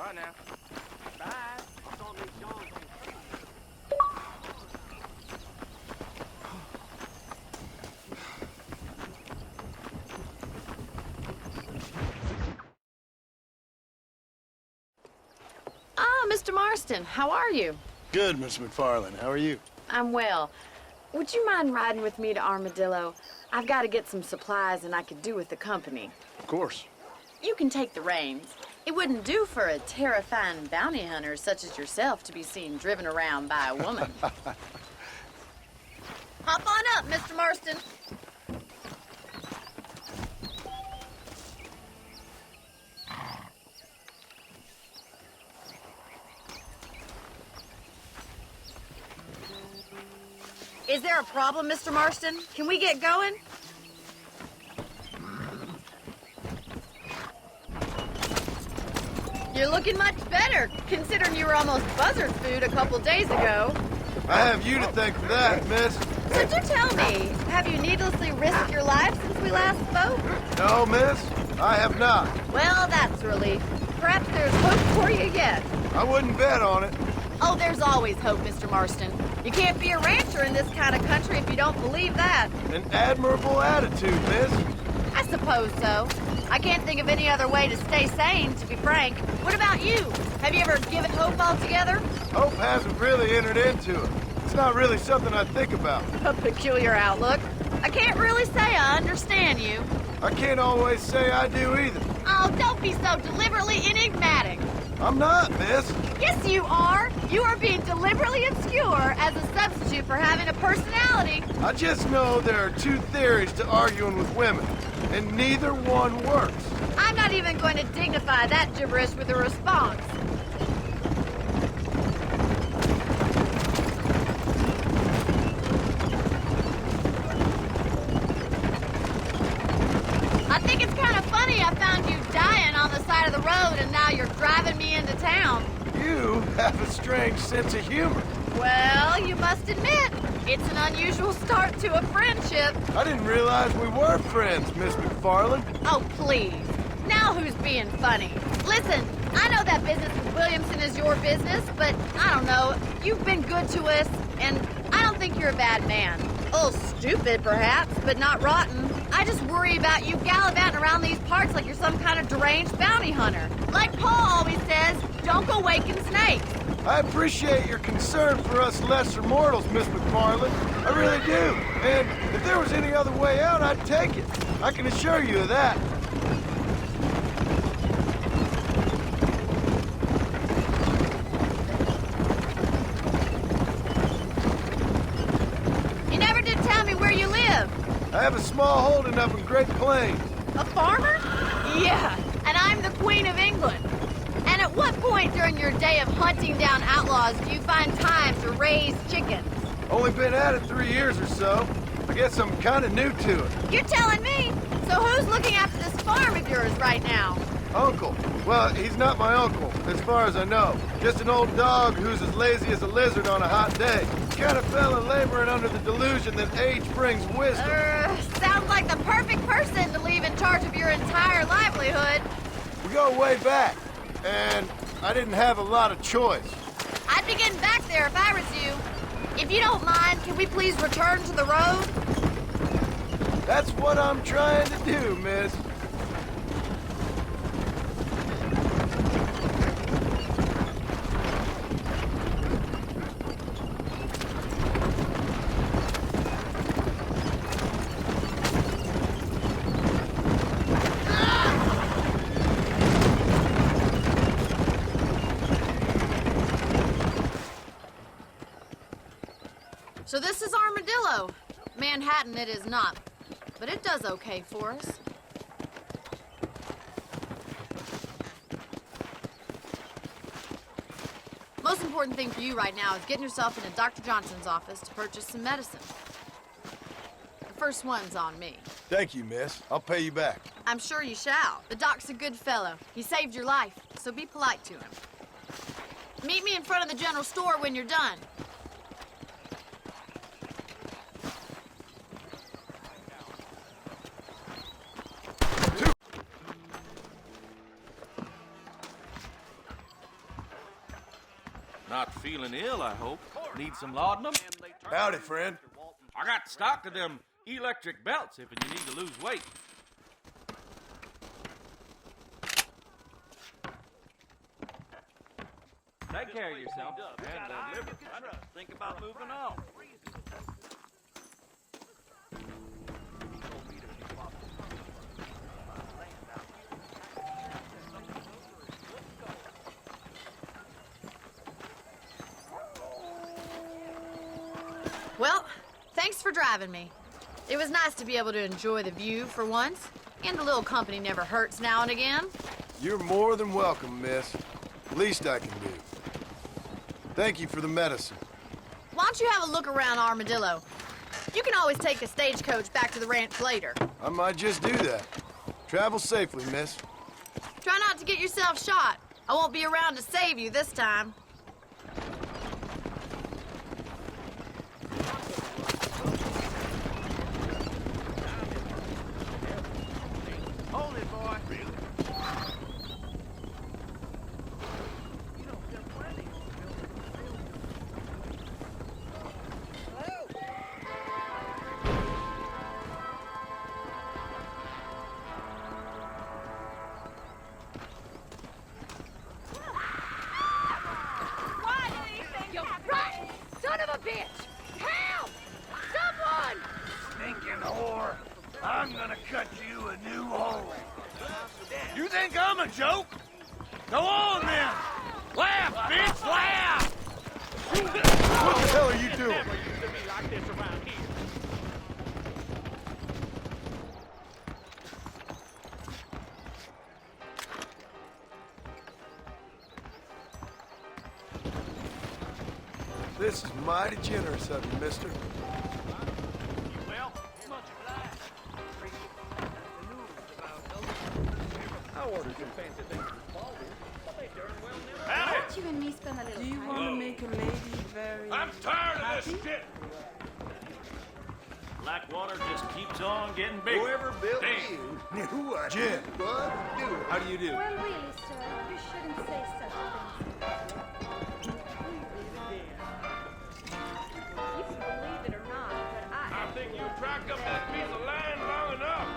right now. Bye. Ah, Mr. Marston, how are you? Good, Miss McFarland. How are you? I'm well. Would you mind riding with me to Armadillo? I've got to get some supplies and I could do with the company. Of course. You can take the reins. It wouldn't do for a terrifying bounty hunter such as yourself to be seen driven around by a woman. Hop on up, Mr. Marston. Is there a problem, Mr. Marston? Can we get going? You're looking much better, considering you were almost buzzard food a couple days ago. I have you to thank for that, miss. So do tell me, have you needlessly risked your life since we last spoke? No, miss, I have not. Well, that's a relief. Perhaps there's hope for you yet. I wouldn't bet on it. Oh, there's always hope, Mr. Marston. You can't be a rancher in this kind of country if you don't believe that. An admirable attitude, miss. I suppose so. I can't think of any other way to stay sane, to be frank. What about you? Have you ever given hope altogether? Hope hasn't really entered into it. It's not really something I think about. A peculiar outlook. I can't really say I understand you. I can't always say I do either. Oh, don't be so deliberately enigmatic. I'm not, miss. Yes, you are. You are being deliberately obscure as a substitute for having a personality. I just know there are two theories to arguing with women, and neither one works. I'm not even going to dignify that gibberish with a response. I think it's kind of funny I found you dying on the side of the road and now you're driving me into town. You have a strange sense of humor. Well, you must admit, it's an unusual start to a friendship. I didn't realize we were friends, Miss McFarland. Oh, please. Now who's being funny? Listen, I know that business with Williamson is your business, but I don't know. You've been good to us, and I don't think you're a bad man. A little stupid, perhaps, but not rotten. I just worry about you gallivanting around these parts like you're some kind of deranged bounty hunter. Like Paul always says, don't go waking snakes. I appreciate your concern for us lesser mortals, Miss McFarland. I really do. And if there was any other way out, I'd take it. I can assure you of that. You never did tell me where you live. I have a small holding up in Great Plains. A farmer? Yeah, and I'm the Queen of England. And at what point during your day of hunting down outlaws do you find time to raise chickens? Only been at it 3 years or so. I guess I'm kind of new to it. You're telling me? So who's looking after this farm of yours right now? Uncle. Well, he's not my uncle, as far as I know. Just an old dog who's as lazy as a lizard on a hot day. Kind of fella laboring under the delusion that age brings wisdom. Sounds like the perfect person to leave in charge of your entire livelihood. We go way back, and I didn't have a lot of choice. I'd be getting back there if I was you. If you don't mind, can we please return to the road? That's what I'm trying to do, miss. So this is Armadillo. Manhattan it is not, but it does okay for us. Most important thing for you right now is getting yourself into Dr. Johnson's office to purchase some medicine. The first one's on me. Thank you, miss. I'll pay you back. I'm sure you shall. The doc's a good fellow. He saved your life, so be polite to him. Meet me in front of the general store when you're done. feeling ill, I hope. Need some laudanum? Howdy, friend. I got stock of them electric belts if you need to lose weight. Take care of yourself. And think about moving on. Well, thanks for driving me. It was nice to be able to enjoy the view for once, and a little company never hurts now and again. You're more than welcome, miss. Least I can do. Thank you for the medicine. Why don't you have a look around Armadillo? You can always take a stagecoach back to the ranch later. I might just do that. Travel safely, miss. Try not to get yourself shot. I won't be around to save you this time. Hold it, boy. You're right! Son of a bitch! Help! Someone! Stinking whore. I'm gonna cut you a new hole. You think I'm a joke? Go on, then! Laugh, bitch, laugh! What the hell are you doing? Never used to be like this around here. This is mighty generous of you, mister. Well, much obliged. I ordered some fancy things for Baldy, but they darn well never. Howdy! Won't you and me spend a little Do you time? want to make a lady very... I'm tired of this shit. Blackwater just keeps on getting bigger. Whoever built Damn. you knew what Jim. he was doing. How do you do? Well, really, sir, you shouldn't say such things. You can believe it or not, but I think you tracked up that piece of land long enough.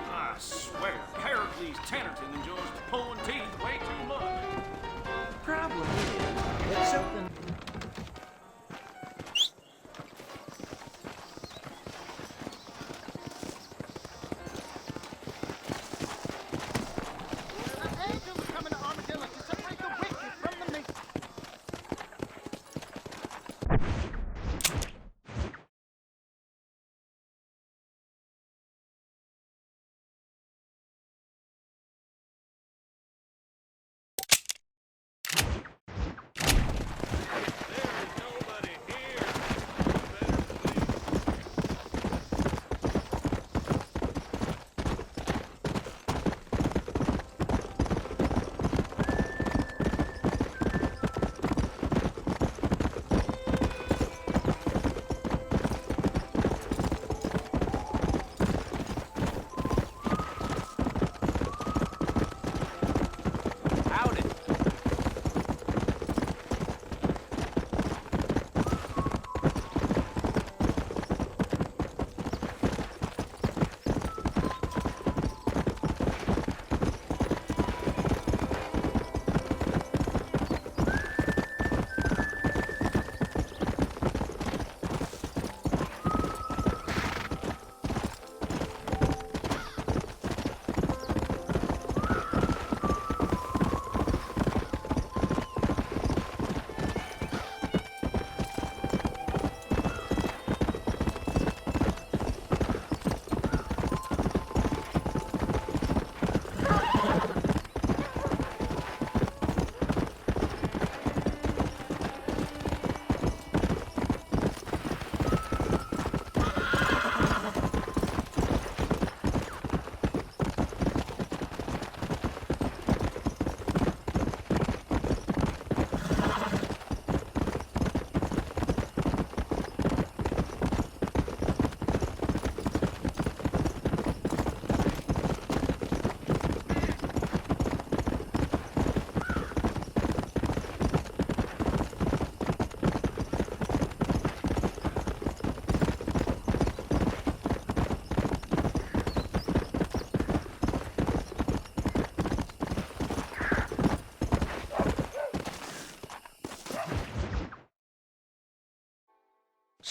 I swear, Heracles Tannerton enjoys pulling teeth way too much. Problem is, it's something...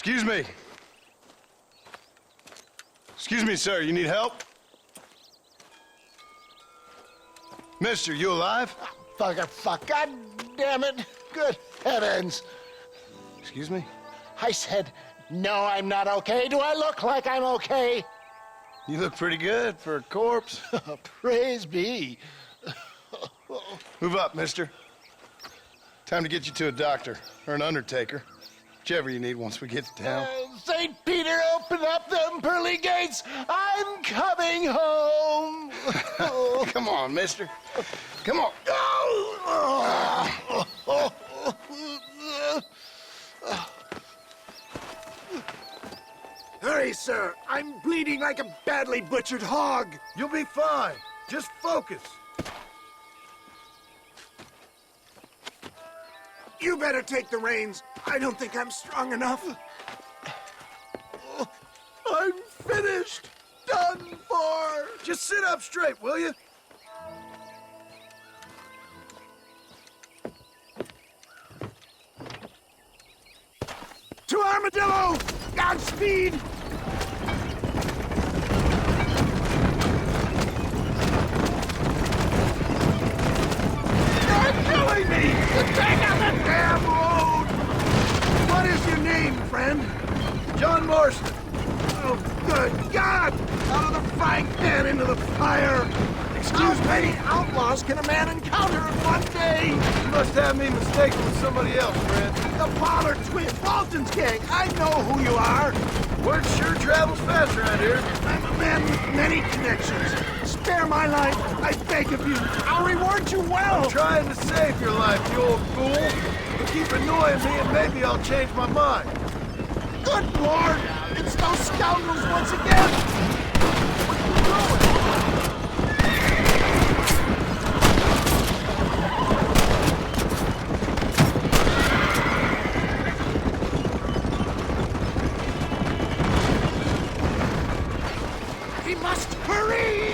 Excuse me. Excuse me, sir. You need help? Mister, you alive? Fuck. God damn it. Good heavens. Excuse me? I said, no, I'm not okay. Do I look like I'm okay? You look pretty good for a corpse. Praise be. Move up, mister. Time to get you to a doctor or an undertaker. Whichever you need once we get to town. St. Peter, open up them pearly gates. I'm coming home. Come on, mister. Come on. Hurry, sir. I'm bleeding like a badly butchered hog. You'll be fine. Just focus. You better take the reins. I don't think I'm strong enough. I'm finished. Done for. Just sit up straight, will you? To Armadillo! Godspeed! You're killing me! Take out the damn road! What is your name, friend? John Marston. Oh, good God! Out of the frying pan into the fire! How many outlaws can a man encounter in one day? You must have me mistaken with somebody else, friend. The Pollard twins, Walton's gang. I know who you are. Word sure travels fast around here. I'm a man with many connections. Spare my life, I beg of you. I'll reward you well. I'm trying to save your life, you old fool. But keep annoying me and maybe I'll change my mind. Good Lord! It's those scoundrels once again! What are you doing? We must hurry!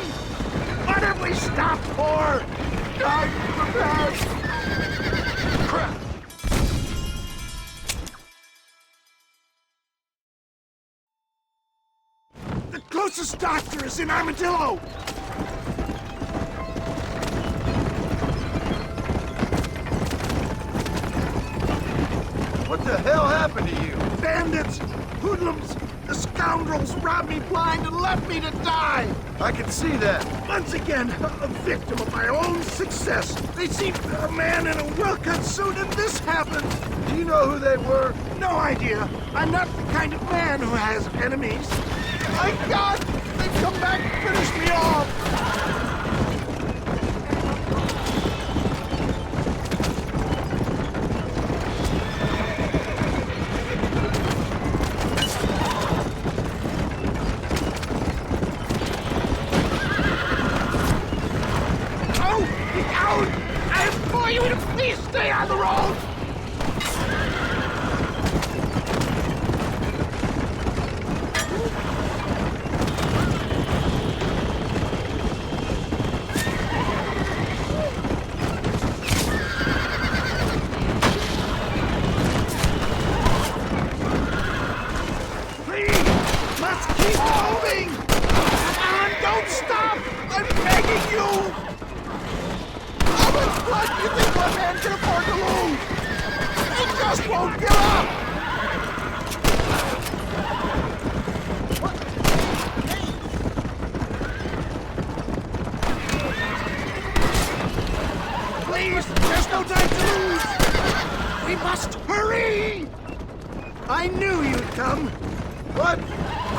What have we stopped for? I'm prepared! Crap! The closest doctor is in Armadillo! What the hell happened to you? Bandits! Hoodlums! The scoundrels robbed me blind and left me to die! I can see that. Once again, a victim of my own success. They seemed a man in a well-cut suit and this happened! Do you know who they were? No idea. I'm not the kind of man who has enemies. My God! They've come back to finish me off! Oh! The coward! I implore you to please stay on the road! Please! Let's keep moving! Come on, don't stop! I'm begging you! How much blood do you think one man can afford to lose? He just won't give up! Please, there's no time to lose! We must hurry! I knew you'd come. What?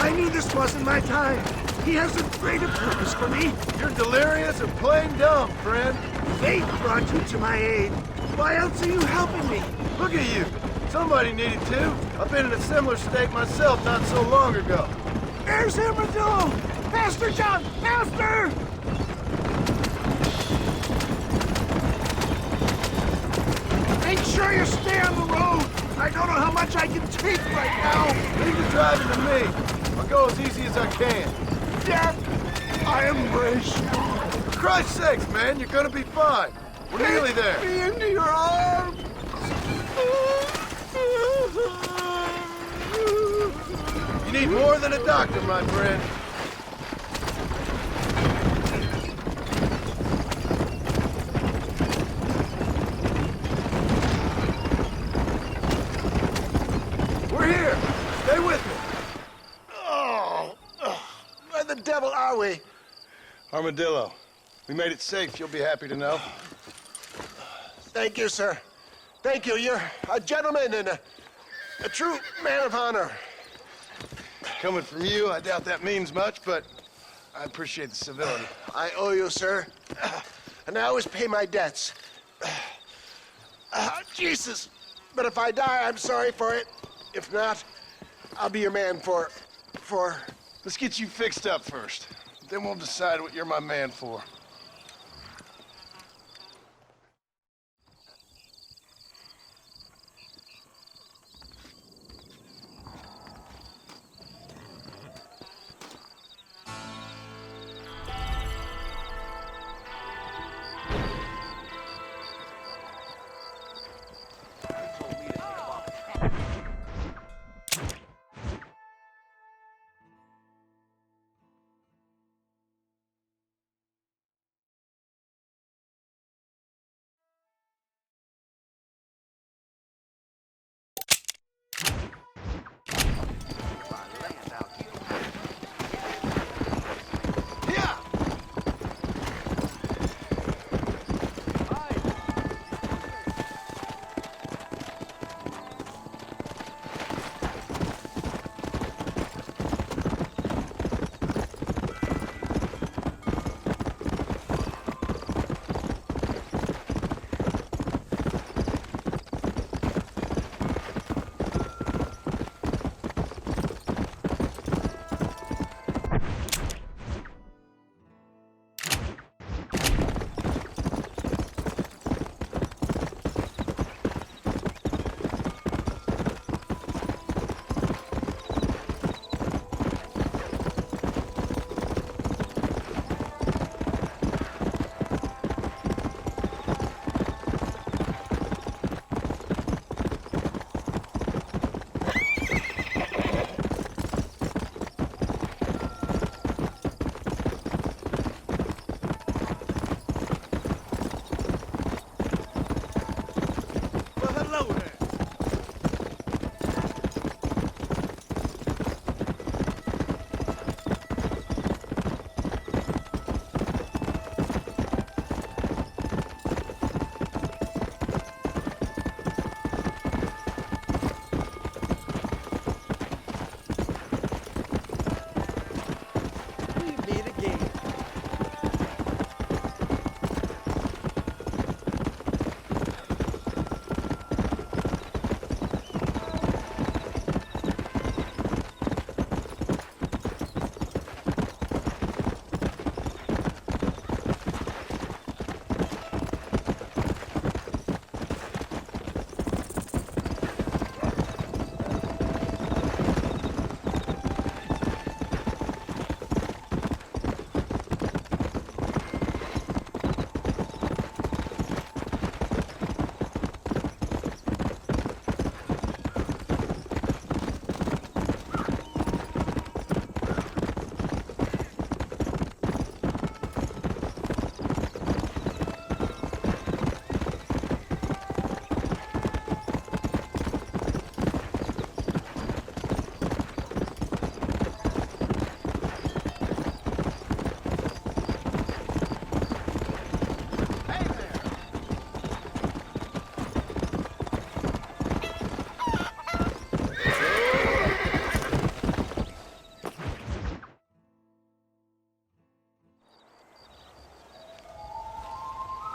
I knew this wasn't my time. He has a greater purpose for me. You're delirious and plain dumb, friend. Fate brought you to my aid. Why else are you helping me? Look at you. Somebody needed to. I've been in a similar state myself not so long ago. There's Armadillo! Faster, John! Faster! Make sure you stay on the road. I don't know how much I can take right now. Leave the driving to me. I'll go as easy as I can. Death, I embrace you. For Christ's sakes, man, you're gonna be fine. We're nearly there. Take me into your arms. need more than a doctor, my friend. We're here. Stay with me. Where the devil are we? Armadillo. We made it safe, you'll be happy to know. Thank you, sir. Thank you. You're a gentleman and a true man of honor. Coming from you, I doubt that means much, but I appreciate the civility. I owe you, sir. And I always pay my debts. Jesus. But if I die, I'm sorry for it. If not, I'll be your man for... Let's get you fixed up first. Then we'll decide what you're my man for.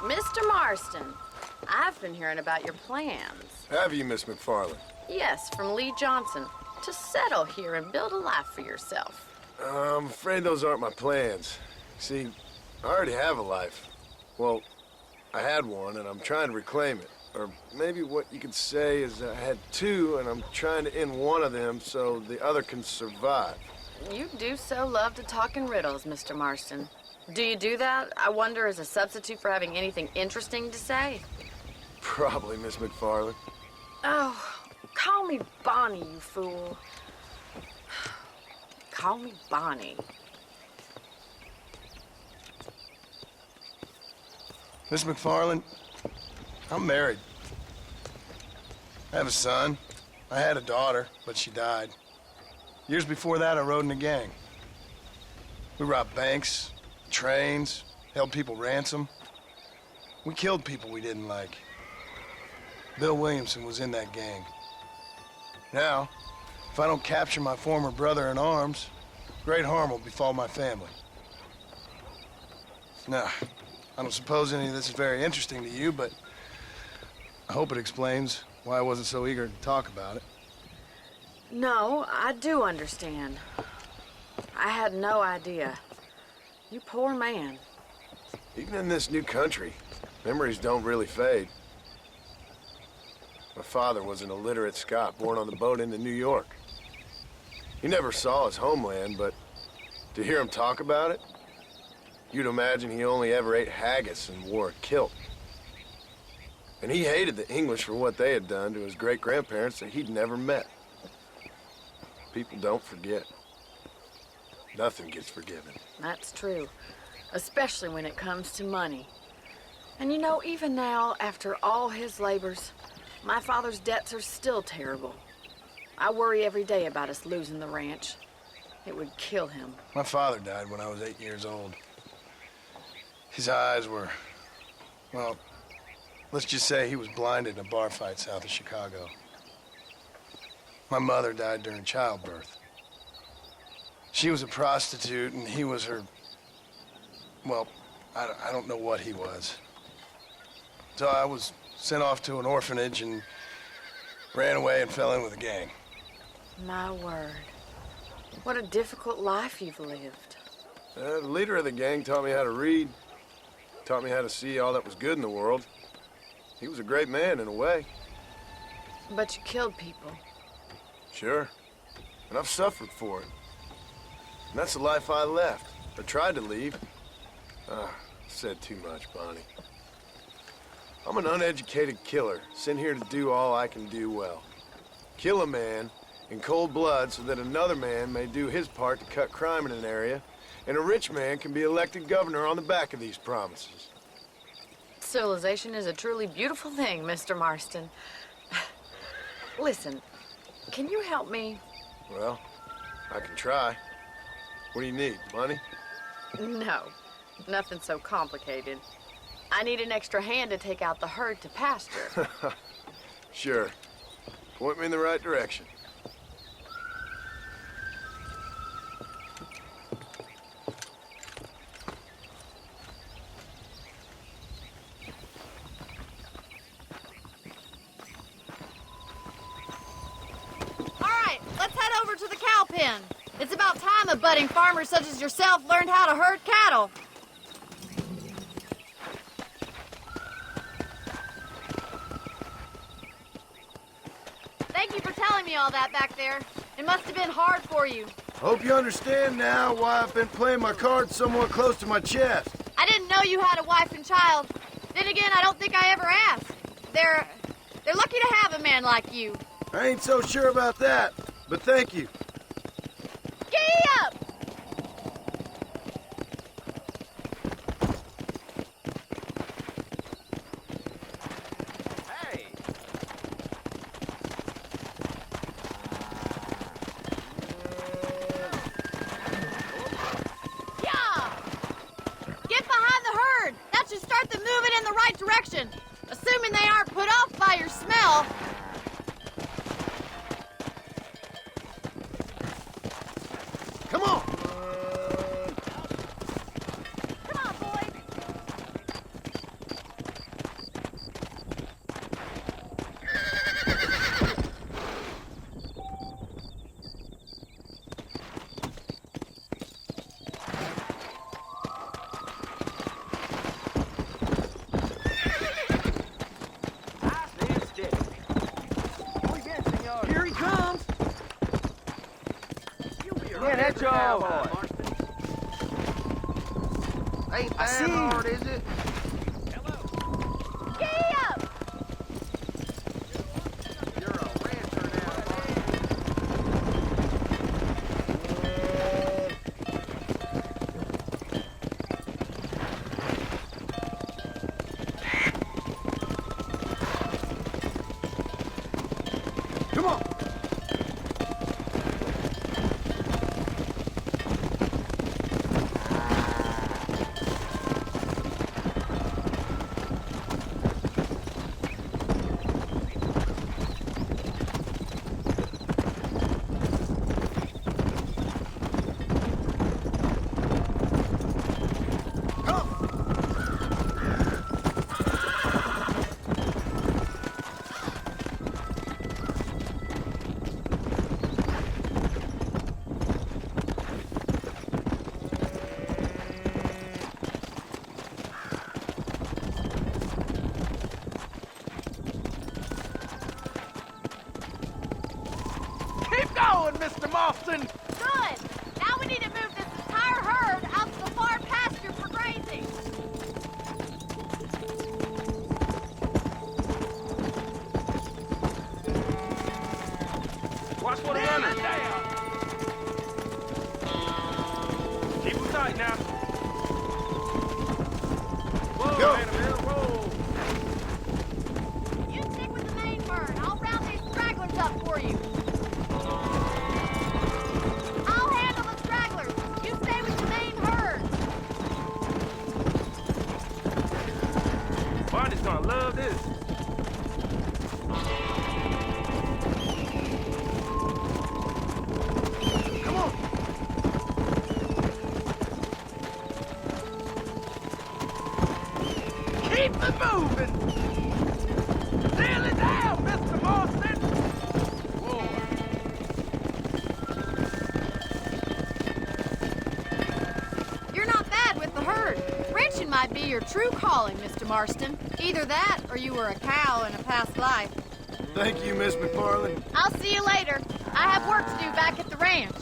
Mr. Marston, I've been hearing about your plans. Have you, Miss McFarland? Yes, from Lee Johnson. To settle here and build a life for yourself. I'm afraid those aren't my plans. See, I already have a life. Well, I had one, and I'm trying to reclaim it. Or maybe what you could say is I had two, and I'm trying to end one of them so the other can survive. You do so love to talk in riddles, Mr. Marston. Do you do that, I wonder, as a substitute for having anything interesting to say? Probably, Miss McFarland. Oh, call me Bonnie, you fool. Call me Bonnie. Miss McFarland, I'm married. I have a son. I had a daughter, but she died. Years before that, I rode in a gang. We robbed banks, trains, held people ransom. We killed people we didn't like. Bill Williamson was in that gang. Now, if I don't capture my former brother in arms, great harm will befall my family. Now, I don't suppose any of this is very interesting to you, but I hope it explains why I wasn't so eager to talk about it. No, I do understand. I had no idea. You poor man. Even in this new country, memories don't really fade. My father was an illiterate Scot born on the boat into New York. He never saw his homeland, but to hear him talk about it, you'd imagine he only ever ate haggis and wore a kilt. And he hated the English for what they had done to his great-grandparents that he'd never met. People don't forget. Nothing gets forgiven. That's true, especially when it comes to money. And you know, even now, after all his labors, my father's debts are still terrible. I worry every day about us losing the ranch. It would kill him. My father died when I was 8 years old. His eyes were, well, let's just say he was blinded in a bar fight south of Chicago. My mother died during childbirth. She was a prostitute and he was her, well, I don't know what he was. So I was sent off to an orphanage and ran away and fell in with a gang. My word. What a difficult life you've lived. The leader of the gang taught me how to read, taught me how to see all that was good in the world. He was a great man in a way. But you killed people. Sure. And I've suffered for it. And that's the life I left, or tried to leave. Said too much, Bonnie. I'm an uneducated killer, sent here to do all I can do well. Kill a man in cold blood so that another man may do his part to cut crime in an area, and a rich man can be elected governor on the back of these promises. Civilization is a truly beautiful thing, Mr. Marston. Listen, can you help me? Well, I can try. What do you need, money? No, nothing so complicated. I need an extra hand to take out the herd to pasture. Sure. Point me in the right direction. All right, let's head over to the cow pen. It's about time a budding farmer such as yourself learned how to herd cattle. Thank you for telling me all that back there. It must have been hard for you. Hope you understand now why I've been playing my cards somewhat close to my chest. I didn't know you had a wife and child. Then again, I don't think I ever asked. They're lucky to have a man like you. I ain't so sure about that, but thank you. Giddy up! Hey! Yeah! Get behind the herd. That should start them moving in the right direction. Assuming they aren't put off by your smell. Come on! Come on, boys. Here he comes! Yeah, that's all. Ain't that hard, is it? Giddy up! You're a rancher now, Come on! Keep going, Mr. Marston! Good! Now we need to move this entire herd out to the far pasture for grazing. Watch for the runner. Keep them tight now. Whoa, Go. Annabelle, whoa. You stick with the main herd. I'll round these stragglers up for you. I'll handle the stragglers. You stay with the main herd. Barney's gonna love this. Come on! Keep it moving! Nail it down, Mr. Marston! You're not bad with the herd. Ranching might be your true calling, Mr. Marston. Either that, or you were a cow in a past life. Thank you, Miss McFarland. I'll see you later. I have work to do back at the ranch.